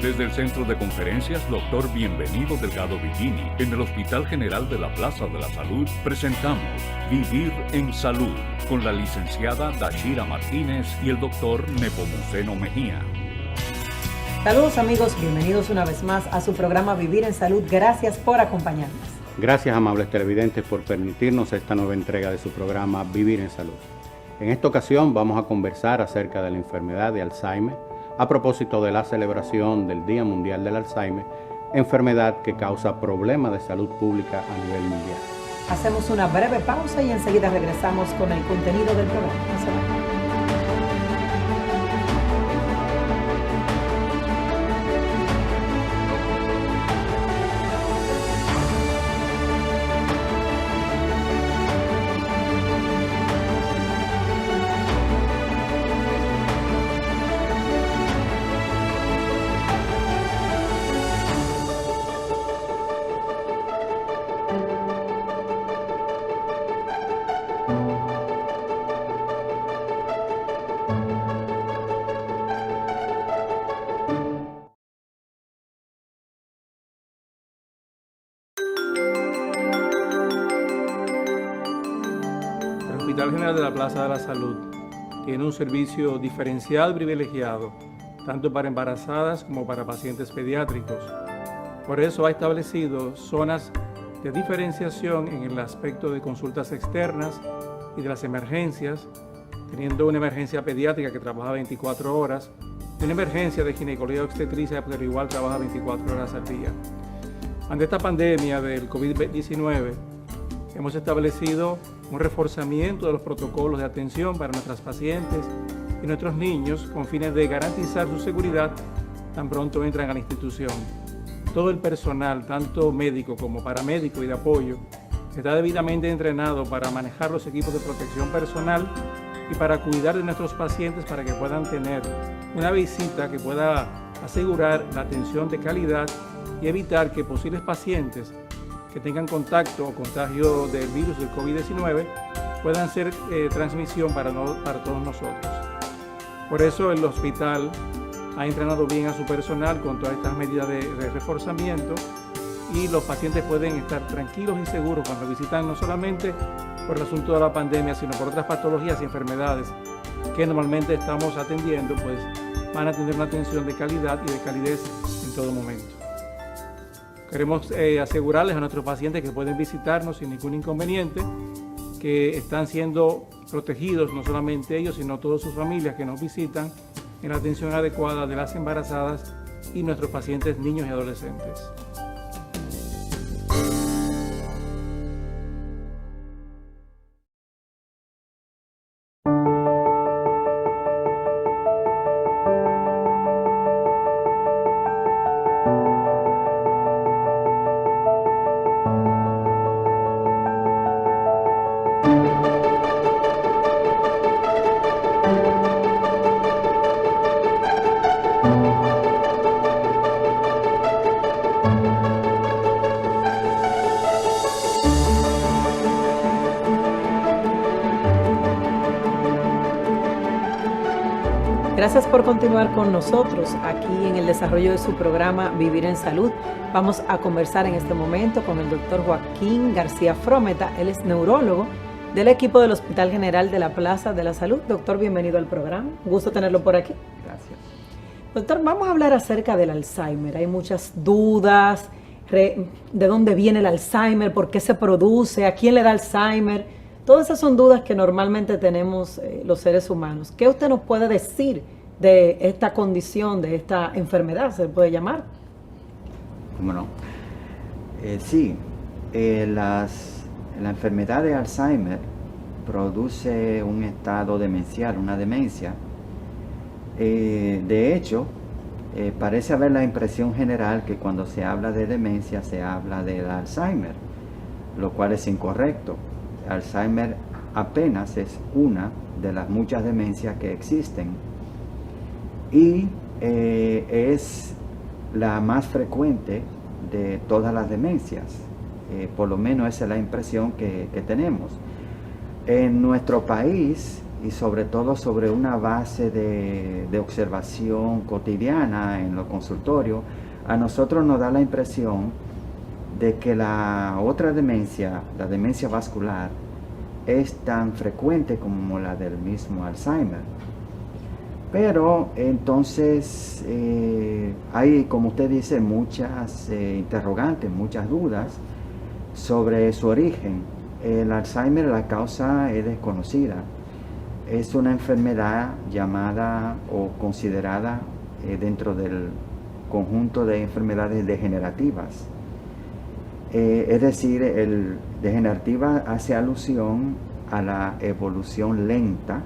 Desde el Centro de Conferencias Dr. Bienvenido Delgado Villini, en el Hospital General de la Plaza de la Salud, presentamos Vivir en Salud, con la licenciada Dashira Martínez y el doctor Nepomuceno Mejía. Saludos amigos, bienvenidos una vez más a su programa Vivir en Salud. Gracias por acompañarnos. Gracias, amables televidentes, por permitirnos esta nueva entrega de su programa Vivir en Salud. En esta ocasión vamos a conversar acerca de la enfermedad de Alzheimer a propósito de la celebración del Día Mundial del Alzheimer, enfermedad que causa problemas de salud pública a nivel mundial. Hacemos una breve pausa y enseguida regresamos con el contenido del programa. No se vayan. El Hospital General de la Plaza de la Salud tiene un servicio diferencial privilegiado, tanto para embarazadas como para pacientes pediátricos. Por eso ha establecido zonas de diferenciación en el aspecto de consultas externas y de las emergencias, teniendo una emergencia pediátrica que trabaja 24 horas, y una emergencia de ginecología obstetricia, pero igual trabaja 24 horas al día. Ante esta pandemia del COVID-19, hemos establecido un reforzamiento de los protocolos de atención para nuestras pacientes y nuestros niños con fines de garantizar su seguridad tan pronto entran a la institución. Todo el personal, tanto médico como paramédico y de apoyo, está debidamente entrenado para manejar los equipos de protección personal y para cuidar de nuestros pacientes para que puedan tener una visita que pueda asegurar la atención de calidad y evitar que posibles pacientes que tengan contacto o contagio del virus del COVID-19 puedan ser transmisión para todos nosotros. Por eso el hospital ha entrenado bien a su personal con todas estas medidas de reforzamiento y los pacientes pueden estar tranquilos y seguros cuando visitan, no solamente por el asunto de la pandemia, sino por otras patologías y enfermedades que normalmente estamos atendiendo, pues van a tener una atención de calidad y de calidez en todo momento. Queremos asegurarles a nuestros pacientes que pueden visitarnos sin ningún inconveniente, que están siendo protegidos no solamente ellos, sino todas sus familias que nos visitan en la atención adecuada de las embarazadas y nuestros pacientes niños y adolescentes. Gracias por continuar con nosotros aquí en el desarrollo de su programa Vivir en Salud. Vamos a conversar en este momento con el doctor Joaquín García Frometa. Él es neurólogo del equipo del Hospital General de la Plaza de la Salud. Doctor, bienvenido al programa. Un gusto tenerlo por aquí. Gracias. Doctor, vamos a hablar acerca del Alzheimer. Hay muchas dudas. ¿De dónde viene el Alzheimer? ¿Por qué se produce? ¿A quién le da Alzheimer? Todas esas son dudas que normalmente tenemos los seres humanos. ¿Qué usted nos puede decir de esta condición, de esta enfermedad, se puede llamar? ¿Cómo no? Sí, la enfermedad de Alzheimer produce un estado demencial, una demencia. De hecho, parece haber la impresión general que cuando se habla de demencia se habla del Alzheimer, lo cual es incorrecto. Alzheimer apenas es una de las muchas demencias que existen y es la más frecuente de todas las demencias. Por lo menos esa es la impresión que tenemos. En nuestro país y sobre todo sobre una base de observación cotidiana en los consultorios, a nosotros nos da la impresión de que la otra demencia, la demencia vascular, es tan frecuente como la del mismo Alzheimer. Pero entonces hay, como usted dice, muchas interrogantes, muchas dudas sobre su origen. El Alzheimer, la causa es desconocida. Es una enfermedad llamada o considerada dentro del conjunto de enfermedades degenerativas. Es decir, el degenerativa hace alusión a la evolución lenta,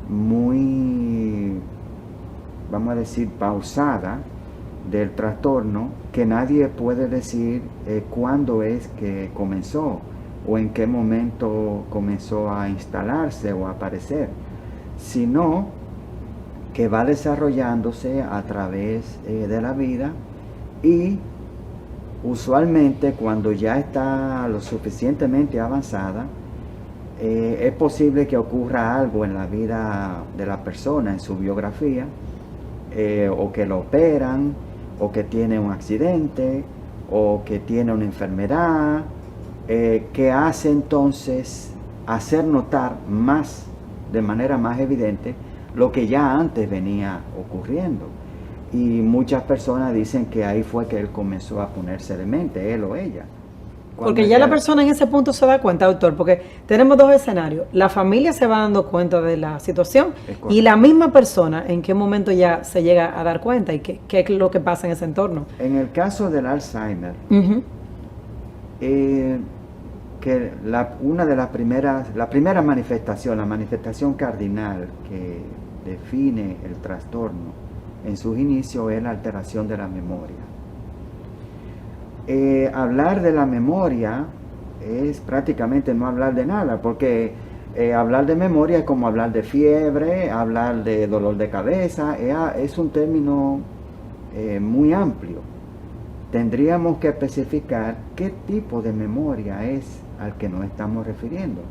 muy, vamos a decir, pausada del trastorno, que nadie puede decir cuándo es que comenzó o en qué momento comenzó a instalarse o a aparecer, sino que va desarrollándose a través de la vida, y usualmente cuando ya está lo suficientemente avanzada, es posible que ocurra algo en la vida de la persona, en su biografía, o que lo operan, o que tiene un accidente, o que tiene una enfermedad, que hace entonces hacer notar más, de manera más evidente, lo que ya antes venía ocurriendo. Y muchas personas dicen que ahí fue que él comenzó a ponerse demente, él o ella. Porque ya la persona en ese punto se da cuenta, doctor, porque tenemos dos escenarios. La familia se va dando cuenta de la situación y la misma persona en qué momento ya se llega a dar cuenta y qué es lo que pasa en ese entorno. En el caso del Alzheimer, que una de las primeras, la primera manifestación, la manifestación cardinal que define el trastorno en sus inicios es la alteración de la memoria. Hablar de la memoria es prácticamente no hablar de nada, porque hablar de memoria es como hablar de fiebre, hablar de dolor de cabeza, es un término muy amplio. Tendríamos que especificar qué tipo de memoria es al que nos estamos refiriendo.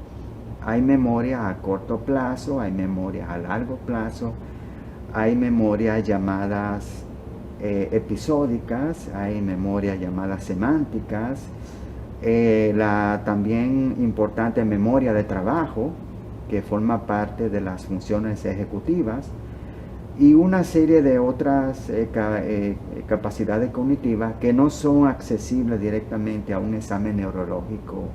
Hay memorias a corto plazo, hay memorias a largo plazo, hay memorias llamadas episódicas, hay memorias llamadas semánticas, la también importante memoria de trabajo, que forma parte de las funciones ejecutivas, y una serie de otras capacidades cognitivas que no son accesibles directamente a un examen neurológico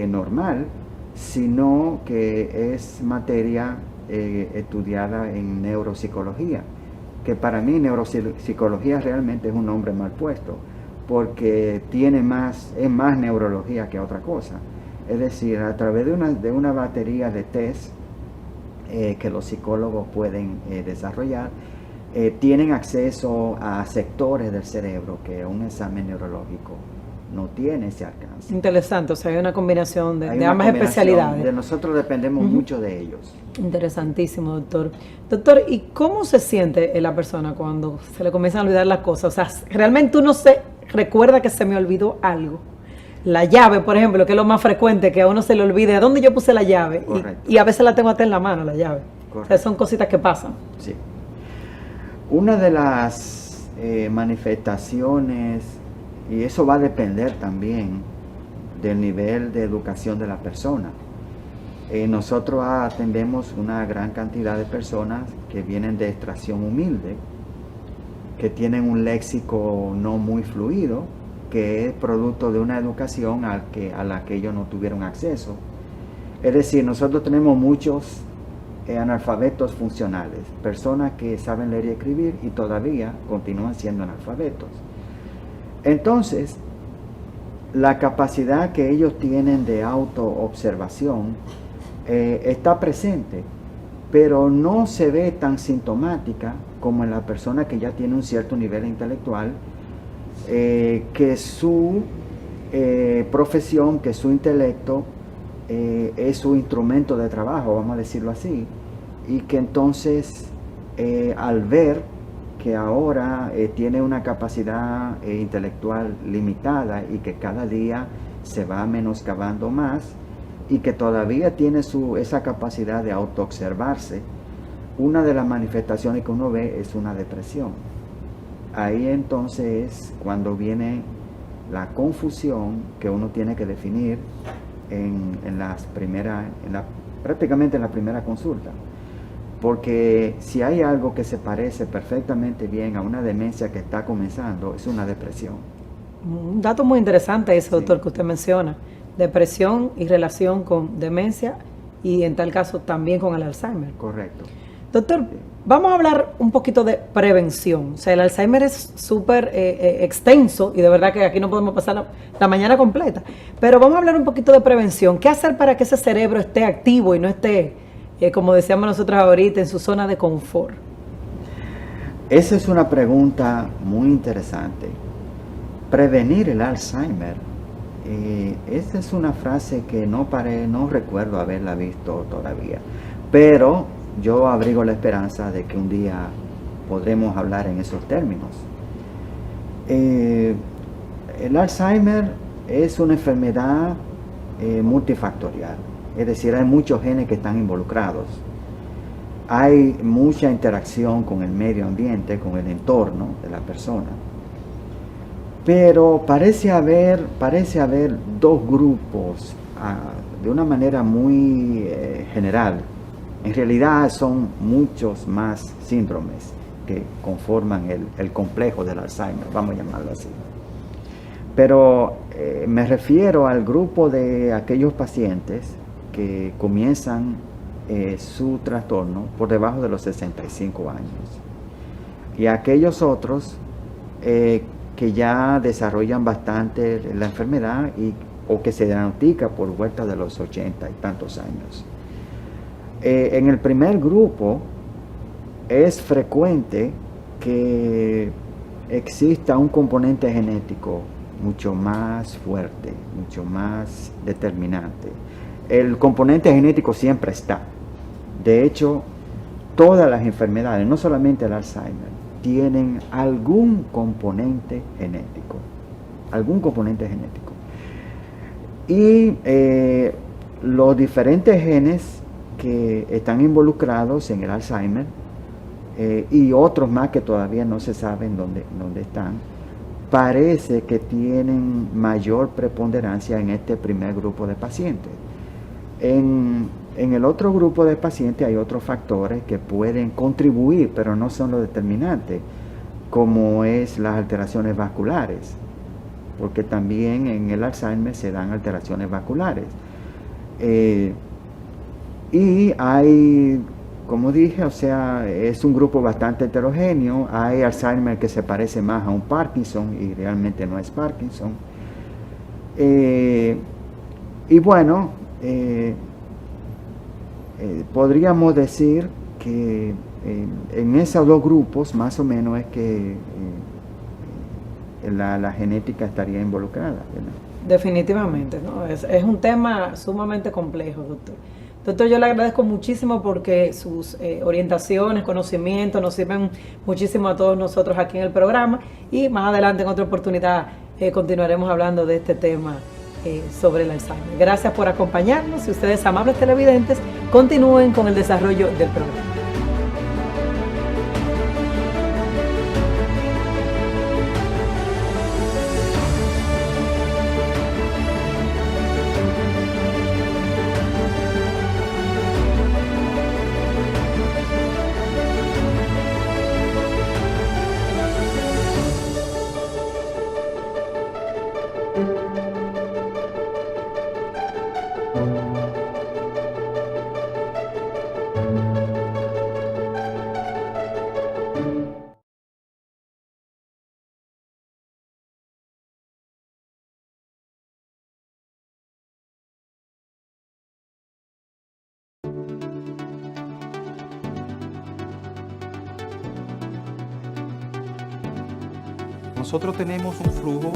normal, sino que es materia estudiada en neuropsicología, que para mí neuropsicología realmente es un nombre mal puesto, porque es más neurología que otra cosa. Es decir, a través de una batería de test que los psicólogos pueden desarrollar, tienen acceso a sectores del cerebro que un examen neurológico no tiene ese alcance. Interesante, o sea, hay una combinación de ambas especialidades. De nosotros dependemos mucho de ellos. Interesantísimo, doctor. Doctor, ¿y cómo se siente la persona cuando se le comienzan a olvidar las cosas? O sea, realmente uno se recuerda que se me olvidó algo. La llave, por ejemplo, que es lo más frecuente, que a uno se le olvide, ¿dónde yo puse la llave? Y a veces la tengo hasta en la mano, la llave. Correcto. O sea, son cositas que pasan. Sí. Una de las manifestaciones, y eso va a depender también del nivel de educación de la persona. Nosotros atendemos una gran cantidad de personas que vienen de extracción humilde, que tienen un léxico no muy fluido, que es producto de una educación a la que ellos no tuvieron acceso. Es decir, nosotros tenemos muchos analfabetos funcionales, personas que saben leer y escribir y todavía continúan siendo analfabetos. Entonces, la capacidad que ellos tienen de autoobservación está presente, pero no se ve tan sintomática como en la persona que ya tiene un cierto nivel intelectual, que su profesión, que su intelecto es su instrumento de trabajo, vamos a decirlo así, y que entonces al ver que ahora tiene una capacidad intelectual limitada y que cada día se va menoscabando más, y que todavía tiene esa capacidad de autoobservarse, una de las manifestaciones que uno ve es una depresión. Ahí entonces es cuando viene la confusión que uno tiene que definir prácticamente en la primera consulta. Porque si hay algo que se parece perfectamente bien a una demencia que está comenzando, es una depresión. Un dato muy interesante ese, doctor, Sí. que usted menciona. Depresión y relación con demencia y en tal caso también con el Alzheimer. Correcto. Doctor, Sí. vamos a hablar un poquito de prevención. O sea, el Alzheimer es súper extenso y de verdad que aquí no podemos pasar la mañana completa. Pero vamos a hablar un poquito de prevención. ¿Qué hacer para que ese cerebro esté activo y no esté, como decíamos nosotros ahorita, en su zona de confort? Esa es una pregunta muy interesante. Prevenir el Alzheimer, esta es una frase que no recuerdo haberla visto todavía, pero yo abrigo la esperanza de que un día podremos hablar en esos términos. El Alzheimer es una enfermedad multifactorial, es decir, hay muchos genes que están involucrados. Hay mucha interacción con el medio ambiente, con el entorno de la persona. Pero parece haber dos grupos, de una manera muy general. En realidad son muchos más síndromes que conforman el complejo del Alzheimer, vamos a llamarlo así. Pero me refiero al grupo de aquellos pacientes que comienzan su trastorno por debajo de los 65 años. Y aquellos otros que ya desarrollan bastante la enfermedad o que se diagnostica por vuelta de los 80 y tantos años. En el primer grupo es frecuente que exista un componente genético mucho más fuerte, mucho más determinante. El componente genético siempre está. De hecho, todas las enfermedades, no solamente el Alzheimer, tienen algún componente genético. Algún componente genético. Y los diferentes genes que están involucrados en el Alzheimer y otros más que todavía no se saben dónde están, parece que tienen mayor preponderancia en este primer grupo de pacientes. En el otro grupo de pacientes hay otros factores que pueden contribuir, pero no son los determinantes, como es las alteraciones vasculares, porque también en el Alzheimer se dan alteraciones vasculares. Y hay, como dije, o sea, es un grupo bastante heterogéneo. Hay Alzheimer que se parece más a un Parkinson y realmente no es Parkinson. Y bueno, podríamos decir que en esos dos grupos más o menos es que la genética estaría involucrada, ¿verdad? Definitivamente, ¿no? Es un tema sumamente complejo, doctor. Doctor, yo le agradezco muchísimo porque sus orientaciones, conocimientos nos sirven muchísimo a todos nosotros aquí en el programa y más adelante en otra oportunidad continuaremos hablando de este tema sobre el Alzheimer. Gracias por acompañarnos y ustedes, amables televidentes, continúen con el desarrollo del programa. Nosotros tenemos un flujo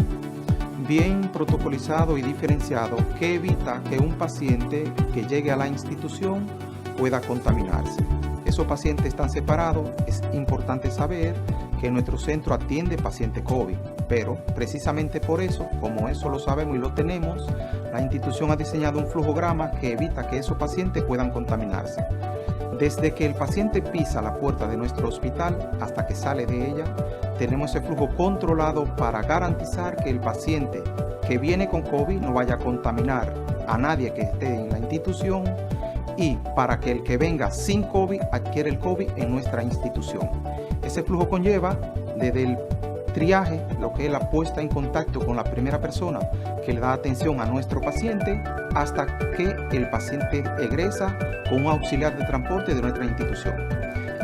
bien protocolizado y diferenciado que evita que un paciente que llegue a la institución pueda contaminarse. Esos pacientes están separados. Es importante saber que nuestro centro atiende pacientes COVID, pero precisamente por eso, como eso lo sabemos y lo tenemos, la la institución ha diseñado un flujograma que evita que esos pacientes puedan contaminarse. Desde que el paciente pisa la puerta de nuestro hospital hasta que sale de ella, tenemos ese flujo controlado para garantizar que el paciente que viene con COVID no vaya a contaminar a nadie que esté en la institución y para que el que venga sin COVID adquiera el COVID en nuestra institución. Ese flujo conlleva desde el triaje, lo que es la puesta en contacto con la primera persona que le da atención a nuestro paciente, hasta que el paciente egresa con un auxiliar de transporte de nuestra institución.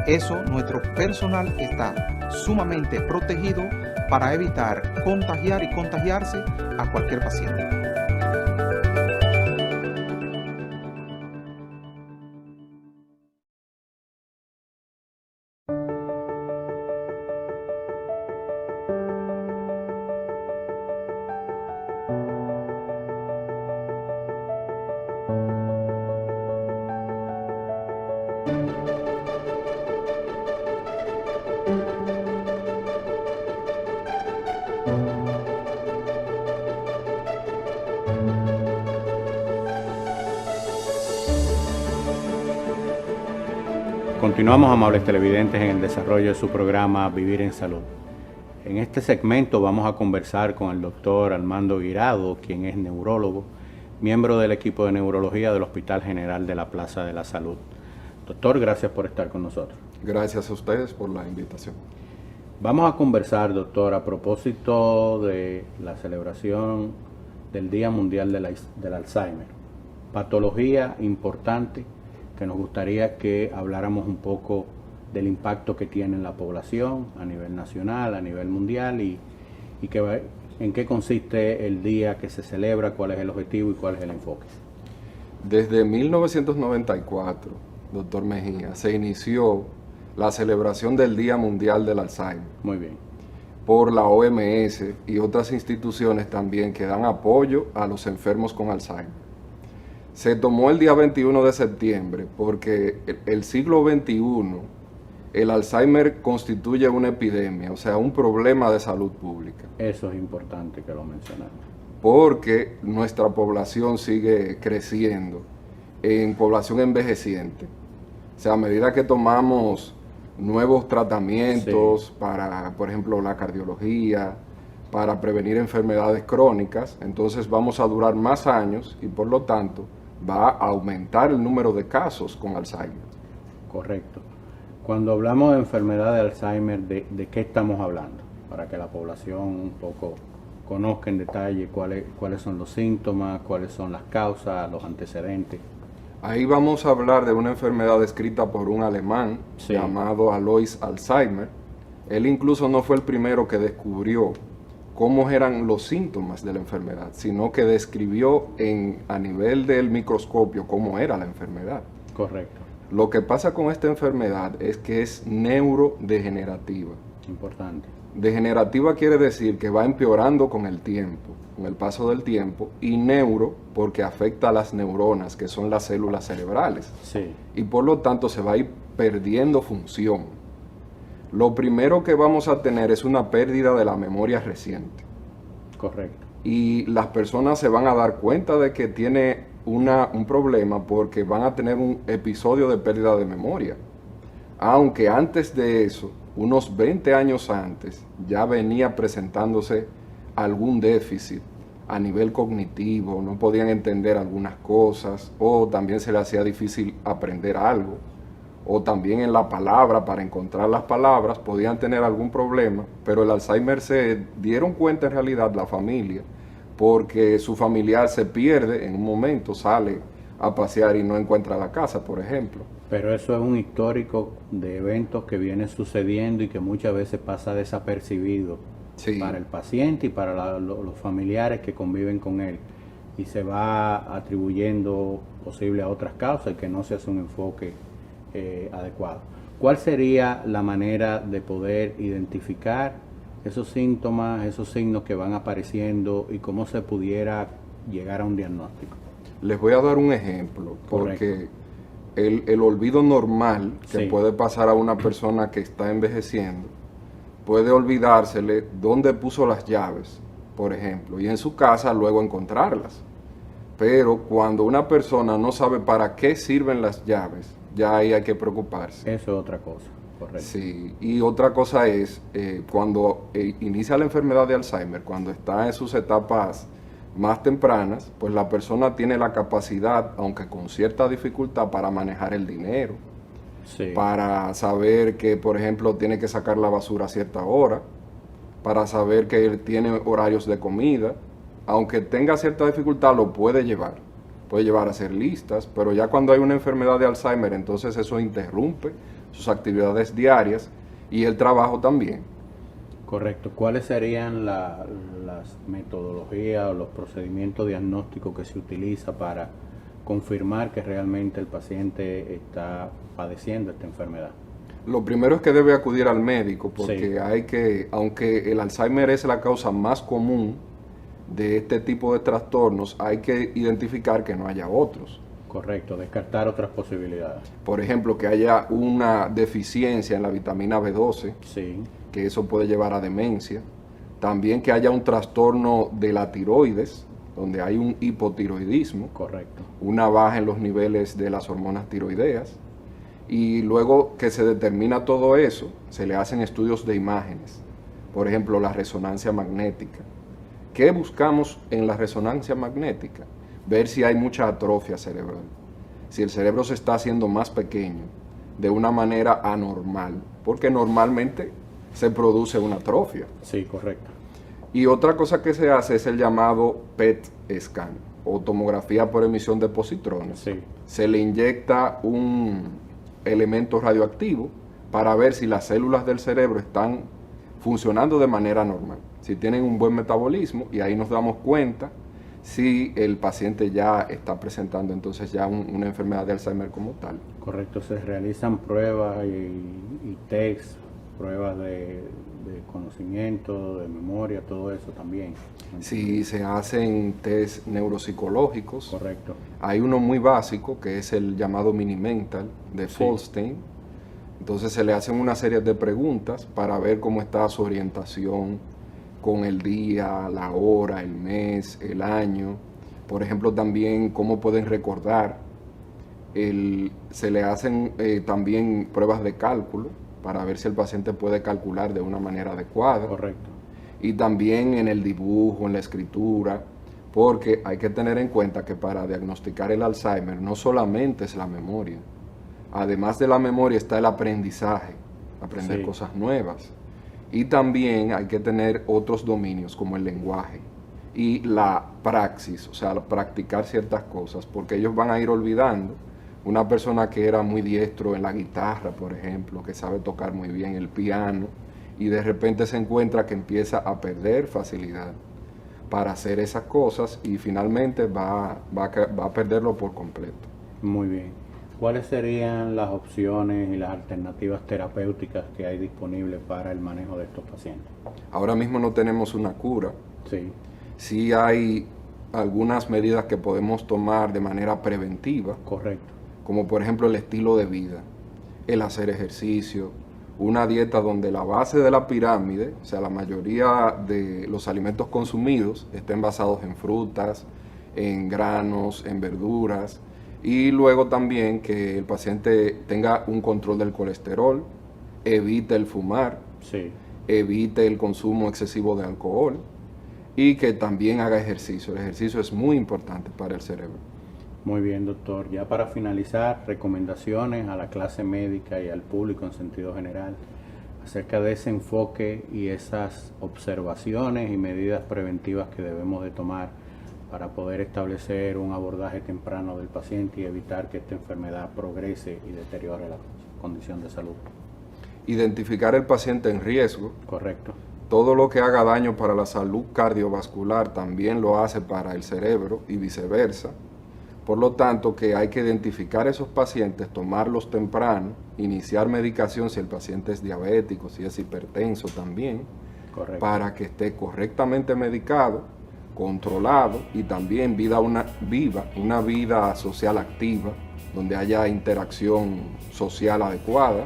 Eso, nuestro personal está sumamente protegido para evitar contagiar y contagiarse a cualquier paciente. Continuamos, amables televidentes, en el desarrollo de su programa Vivir en Salud. En este segmento vamos a conversar con el doctor Armando Guirado, quien es neurólogo, miembro del equipo de neurología del Hospital General de la Plaza de la Salud. Doctor, gracias por estar con nosotros. Gracias a ustedes por la invitación. Vamos a conversar, doctor, a propósito de la celebración del Día Mundial del Alzheimer. Patología importante que nos gustaría que habláramos un poco del impacto que tiene en la población a nivel nacional, a nivel mundial y en qué consiste el día que se celebra, cuál es el objetivo y cuál es el enfoque. Desde 1994, doctor Mejía, se inició la celebración del Día Mundial del Alzheimer. Muy bien. Por la OMS y otras instituciones también que dan apoyo a los enfermos con Alzheimer. Se tomó el día 21 de septiembre porque el siglo XXI, el Alzheimer constituye una epidemia, o sea, un problema de salud pública. Eso es importante que lo mencionamos. Porque nuestra población sigue creciendo en población envejeciente. O sea, a medida que tomamos nuevos tratamientos para, por ejemplo, la cardiología, para prevenir enfermedades crónicas, entonces vamos a durar más años y por lo tanto va a aumentar el número de casos con Alzheimer. Correcto. Cuando hablamos de enfermedad de Alzheimer, ¿de qué estamos hablando? Para que la población un poco conozca en detalle cuáles son los síntomas, cuáles son las causas, los antecedentes. Ahí vamos a hablar de una enfermedad descrita por un alemán llamado Alois Alzheimer. Él incluso no fue el primero que descubrió cómo eran los síntomas de la enfermedad, sino que describió a nivel del microscopio cómo era la enfermedad. Correcto. Lo que pasa con esta enfermedad es que es neurodegenerativa. Importante. Degenerativa quiere decir que va empeorando con el tiempo, con el paso del tiempo, y neuro porque afecta a las neuronas, que son las células cerebrales. Sí. Y por lo tanto se va a ir perdiendo función. Lo primero que vamos a tener es una pérdida de la memoria reciente. Correcto. Y las personas se van a dar cuenta de que tiene un problema porque van a tener un episodio de pérdida de memoria. Aunque antes de eso, unos 20 años antes, ya venía presentándose algún déficit a nivel cognitivo, no podían entender algunas cosas, o también se les hacía difícil aprender algo, o también en la palabra, para encontrar las palabras, podían tener algún problema, pero el Alzheimer se dieron cuenta en realidad la familia, porque su familiar se pierde en un momento, sale a pasear y no encuentra la casa, por ejemplo. Pero eso es un histórico de eventos que viene sucediendo y que muchas veces pasa desapercibido para el paciente y para los familiares que conviven con él, y se va atribuyendo posible a otras causas y que no se hace un enfoque adecuado. ¿Cuál sería la manera de poder identificar esos síntomas, esos signos que van apareciendo y cómo se pudiera llegar a un diagnóstico? Les voy a dar un ejemplo, porque el olvido normal que puede pasar a una persona que está envejeciendo, puede olvidársele dónde puso las llaves, por ejemplo, y en su casa luego encontrarlas. Pero cuando una persona no sabe para qué sirven las llaves, ya ahí hay que preocuparse. Eso es otra cosa, correcto. Sí, y otra cosa es, cuando inicia la enfermedad de Alzheimer, cuando está en sus etapas más tempranas, pues la persona tiene la capacidad, aunque con cierta dificultad, para manejar el dinero, Sí. para saber que, por ejemplo, tiene que sacar la basura a cierta hora, para saber que él tiene horarios de comida. Aunque tenga cierta dificultad, lo puede llevar a hacer listas, pero ya cuando hay una enfermedad de Alzheimer, entonces eso interrumpe sus actividades diarias y el trabajo también. Correcto. ¿Cuáles serían las metodologías o los procedimientos diagnósticos que se utiliza para confirmar que realmente el paciente está padeciendo esta enfermedad? Lo primero es que debe acudir al médico, porque Sí. aunque el Alzheimer es la causa más común de este tipo de trastornos, hay que identificar que no haya otros. Correcto, descartar otras posibilidades. Por ejemplo, que haya una deficiencia en la vitamina B12, Sí, que eso puede llevar a demencia. También que haya un trastorno de la tiroides, donde hay un hipotiroidismo, correcto. una baja en los niveles de las hormonas tiroideas. Y luego que se determina todo eso, se le hacen estudios de imágenes. Por ejemplo, la resonancia magnética. ¿Qué buscamos en la resonancia magnética? Ver si hay mucha atrofia cerebral. Si el cerebro se está haciendo más pequeño de una manera anormal, porque normalmente se produce una atrofia. Sí, correcto. Y otra cosa que se hace es el llamado PET scan, o tomografía por emisión de positrones. Sí, Se le inyecta un elemento radioactivo para ver si las células del cerebro están funcionando de manera normal, si tienen un buen metabolismo, y ahí nos damos cuenta si el paciente ya está presentando entonces ya una enfermedad de Alzheimer como tal. correcto. Se realizan pruebas y tests, pruebas de conocimiento, de memoria, todo eso también. Si se hacen test neuropsicológicos, Correcto. hay uno muy básico que es el llamado Mini-Mental de Sí. Folstein. Entonces se le hacen una serie de preguntas para ver cómo está su orientación con el día, la hora, el mes, el año. Por ejemplo, también cómo pueden recordar. Se le hacen también pruebas de cálculo para ver si el paciente puede calcular de una manera adecuada. Correcto. Y también en el dibujo, en la escritura, porque hay que tener en cuenta que para diagnosticar el Alzheimer no solamente es la memoria. Además de la memoria está el aprendizaje, aprender Sí. cosas nuevas. Y también hay que tener otros dominios como el lenguaje y la praxis, o sea, practicar ciertas cosas, porque ellos van a ir olvidando. Una persona que era muy diestro en la guitarra, por ejemplo, que sabe tocar muy bien el piano, y de repente se encuentra que empieza a perder facilidad para hacer esas cosas y finalmente va a perderlo por completo. Muy bien. ¿Cuáles serían las opciones y las alternativas terapéuticas que hay disponibles para el manejo de estos pacientes? Ahora mismo no tenemos una cura. Sí, Sí hay algunas medidas que podemos tomar de manera preventiva, correcto. como por ejemplo el estilo de vida, el hacer ejercicio, una dieta donde la base de la pirámide, o sea, la mayoría de los alimentos consumidos estén basados en frutas, en granos, en verduras, y luego también que el paciente tenga un control del colesterol, evite el fumar, Sí, evite el consumo excesivo de alcohol y que también haga ejercicio. El ejercicio es muy importante para el cerebro. muy bien, doctor. Ya para finalizar, recomendaciones a la clase médica y al público en sentido general acerca de ese enfoque y esas observaciones y medidas preventivas que debemos de tomar para poder establecer un abordaje temprano del paciente y evitar que esta enfermedad progrese y deteriore la condición de salud. Identificar el paciente en riesgo. Correcto. Todo lo que haga daño para la salud cardiovascular también lo hace para el cerebro y viceversa. Por lo tanto, que hay que identificar esos pacientes, tomarlos temprano, iniciar medicación si el paciente es diabético, si es hipertenso también, Correcto. para que esté correctamente medicado, controlado y también viva una vida social activa, donde haya interacción social adecuada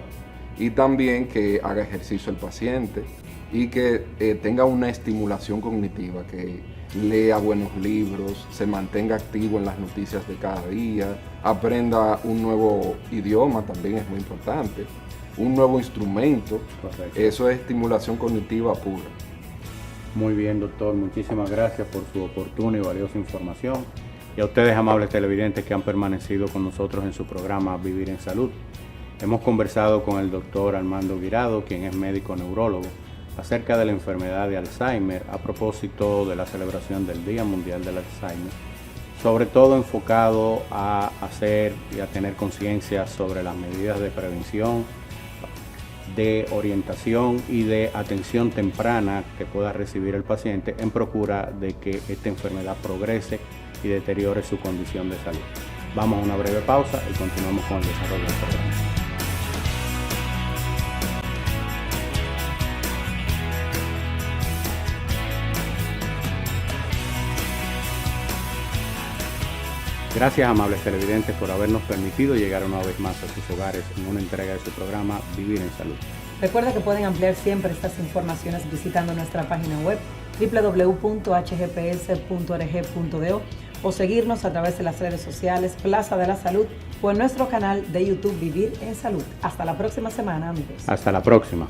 y también que haga ejercicio el paciente y que tenga una estimulación cognitiva, que lea buenos libros, se mantenga activo en las noticias de cada día, aprenda un nuevo idioma, también es muy importante, un nuevo instrumento. Correcto. Eso es estimulación cognitiva pura. Muy bien, doctor. Muchísimas gracias por su oportuna y valiosa información. Y a ustedes, amables televidentes, que han permanecido con nosotros en su programa Vivir en Salud. Hemos conversado con el doctor Armando Guirado, quien es médico neurólogo, acerca de la enfermedad de Alzheimer a propósito de la celebración del Día Mundial del Alzheimer, sobre todo enfocado a hacer y a tener conciencia sobre las medidas de prevención, de orientación y de atención temprana que pueda recibir el paciente en procura de que esta enfermedad progrese y deteriore su condición de salud. Vamos a una breve pausa y continuamos con el desarrollo del programa. Gracias, amables televidentes, por habernos permitido llegar una vez más a sus hogares en una entrega de su programa Vivir en Salud. Recuerda que pueden ampliar siempre estas informaciones visitando nuestra página web www.hgps.org.do o seguirnos a través de las redes sociales Plaza de la Salud o en nuestro canal de YouTube Vivir en Salud. Hasta la próxima semana, amigos. Hasta la próxima.